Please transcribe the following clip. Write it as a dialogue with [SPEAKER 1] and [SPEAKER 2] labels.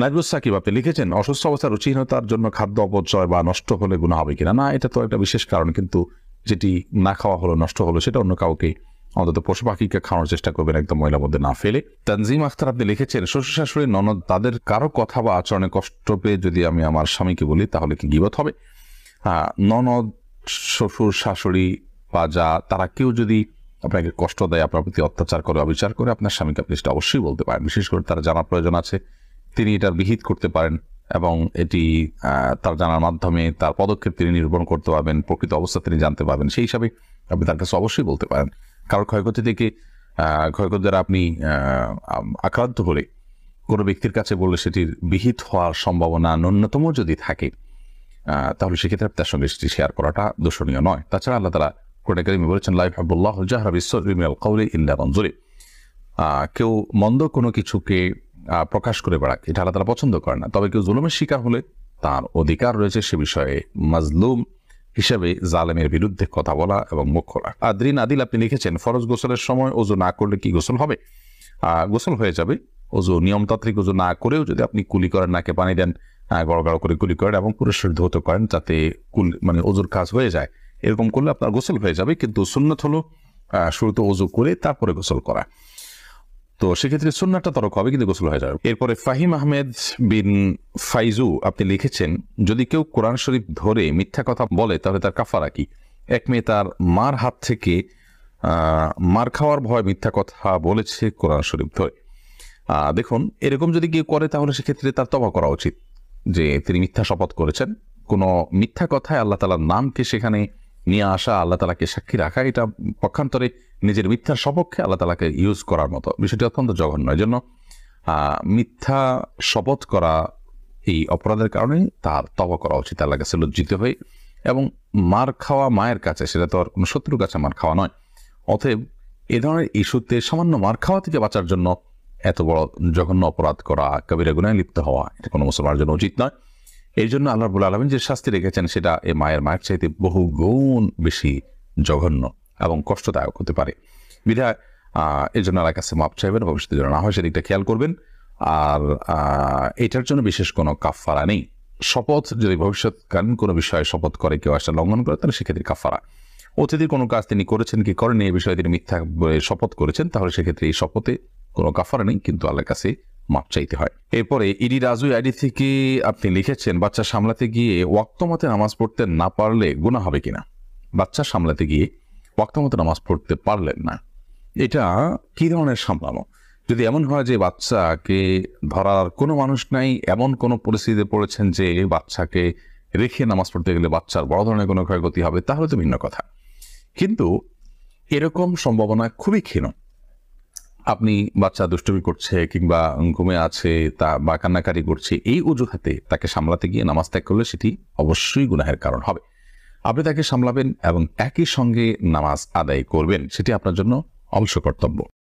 [SPEAKER 1] নাজবুস সাকিব আপনি লিখেছেন, অসুস্থ অবস্থায় রুচিহীনতার জন্য খাদ্য অপচয় বা নষ্ট হলে গুনাহ হবে কিনা। না, এটা তো একটা বিশেষ কারণ, কিন্তু যেটি না খাওয়া হলো, নষ্ট হলো, সেটা অন্য কাউকে, অন্তত পশু পাখিকে খাওয়ানোর চেষ্টা করবেন একদম ময়লার মধ্যে না ফেলে। তানজিম আখতার আপনি লিখেছেন, শ্বশুর শাশুড়ি ননদ তাদের কারো কথা বা আচরণে কষ্ট পেয়ে যদি আমি আমার স্বামীকে বলি তাহলে কি গীবত হবে? ননদ, শ্বশুর শাশুড়ি বা যা, তারা কেউ যদি আপনাকে কষ্ট দেয়, আপনার প্রতি অত্যাচার করে, অবিচার করে, আপনার স্বামীকে আপনি সেটা অবশ্যই বলতে পারেন। বিশেষ করে তার জানার প্রয়োজন আছে, তিনি এটার বিহিত করতে পারেন এবং এটি তার জানার মাধ্যমে তার পদক্ষেপ তিনি নির্ভর করতে পারবেন, প্রকৃত অবস্থা তিনি জানতে পারবেন। সেই হিসাবে আপনি তার কাছে অবশ্যই বলতে পারেন। কারোর ক্ষয়ক্ষতি থেকে, ক্ষয়ক্ষতি দ্বারা আপনি আক্রান্ত হলে কোনো ব্যক্তির কাছে বললে সেটির বিহিত হওয়ার সম্ভাবনা ন্যূনতম যদি থাকে, তাহলে সেক্ষেত্রে তার সঙ্গে সেটি শেয়ার করাটা দোষণীয় নয়। তাছাড়া আল্লাহ তাআলা কোরআনে কারিমে বলেছেন, লা ইউহিব্বুল্লাহুল জাহরা বিস-সুই মিনাল কাওলি ইল্লা মান যুলিম। কেউ মন্দ কোনো কিছুকে প্রকাশ করে বেড়াক, এটা আল্লাহ তাআলা পছন্দ করে না। তবে কেউ জুলুমের শিকার হলে তার অধিকার রয়েছে সে বিষয়ে মাজলুম হিসেবে জালেমের বিরুদ্ধে কথা বলা এবং মুখ খোলা। আদ্রিন আদিল আপনি লিখেছেন, ফরজ গোসলের সময় ওযু না করলে কি গোসল হবে? গোসল হয়ে যাবে। ওযু নিয়মতান্ত্রিক ওযু না করেও যদি আপনি কুলি করেন, নাকে পানি দেন, গড় গড় করে কুলি করেন এবং পুরো শরীর ধৌত করেন যাতে মানে ওযুর কাজ হয়ে যায়, এরকম করলে আপনার গোসল হয়ে যাবে। কিন্তু সুন্নাত হলো শুরুতে ওযু করে তারপরে গোসল করা। তো সেক্ষেত্রে সুন্নাতটা তরক হবে, কিন্তু গোসল হয়ে যাবে। এরপরে ফাহিম আহমেদ বিন ফাইজু আপনি লিখেছেন, যদি কেউ কোরআন শরীফ ধরে মিথ্যা কথা বলে তাহলে তার কাফারা কি? এক মেয়ে তার মার হাত থেকে মার খাওয়ার ভয় মিথ্যা কথা বলেছে কোরআন শরীফ ধরে। দেখুন, এরকম যদি কেউ করে তাহলে সেক্ষেত্রে তার তওবা করা উচিত যে তিনি মিথ্যা শপথ করেছেন। কোনো মিথ্যা কথায় আল্লাহ তাআলার নামকে সেখানে নিয়ে আসা, আল্লাহ তাআলাকে সাক্ষী রাখা, এটা পক্ষান্তরে নিজের মিথ্যার সপক্ষে আল্লাহ তাআলাকে ইউজ করার মতো। বিষয়টি অত্যন্ত জঘন্য। এই জন্য মিথ্যা শপথ করা এই অপরাধের কারণে তার তওবা করা উচিত আল্লাহর কাছে লজ্জিত হয়ে। এবং মার খাওয়া মায়ের কাছে, সেটা তো আর কোনো শত্রুর কাছে মার খাওয়া নয়। অতএব এ ধরনের ইস্যুতে সামান্য মার খাওয়া থেকে বাঁচার জন্য এত বড় জঘন্য অপরাধ করা, কবিরা গুনাহে লিপ্ত হওয়া, এটা কোনো মুসলমানের জন্য উচিত নয়। এই জন্য আল্লাহ রাব্বুল আলামিন যে শাস্তি রেখেছেন সেটা এ মায়ের চাইতে বহু গুণ বেশি জঘন্য এবং কষ্টদায়ক হতে পারে। বিধায় এই জন্য আল্লাহর কাছে মাপ চাইবেন, ভবিষ্যতে যেন না হয় সেদিকটা খেয়াল করবেন। আর এটার জন্য বিশেষ কোনো কাফারা নেই। শপথ যদি ভবিষ্যৎকালীন কোনো বিষয়ে শপথ করে কেউ আসলে লঙ্ঘন করে, তাহলে সেক্ষেত্রে কাফারা। অতীতের কোনো কাজ তিনি করেছেন কি করেন এই বিষয়ে তিনি মিথ্যা শপথ করেছেন, তাহলে সেক্ষেত্রে এই শপথে কোনো কাফারা নেই, কিন্তু আল্লাহর কাছে মাপ চাইতে হয়। এরপরে ইডি রাজু আইডি থেকে আপনি লিখেছেন, বাচ্চা সামলাতে গিয়ে ওয়াক্ত মতে নামাজ পড়তে না পারলে গুনাহ হবে কিনা? বাচ্চা সামলাতে গিয়ে ওয়াক্ত মতে নামাজ পড়তে পারলেন না, এটা কি ধরনের সামলানো? যদি এমন হয় যে বাচ্চাকে ধরার কোনো মানুষ নাই, এমন কোনো পরিস্থিতিতে পড়েছেন যে বাচ্চাকে রেখে নামাজ পড়তে গেলে বাচ্চার বড় ধরনের কোনো ক্ষয়ক্ষতি হবে, তাহলে তো ভিন্ন কথা। কিন্তু এরকম সম্ভাবনা খুবই ক্ষীণ। আপনি বাচ্চা দুষ্টুমি করছে কিংবা ঘুমে আছে তা বা কান্নাকাটি করছে, এই অজুহাতে তাকে সামলাতে গিয়ে নামাজ ত্যাগ করলে সেটি অবশ্যই গুনাহের কারণ হবে। আপনি তাকে সামলাবেন এবং একই সঙ্গে নামাজ আদায় করবেন, সেটি আপনার জন্য অবশ্য কর্তব্য।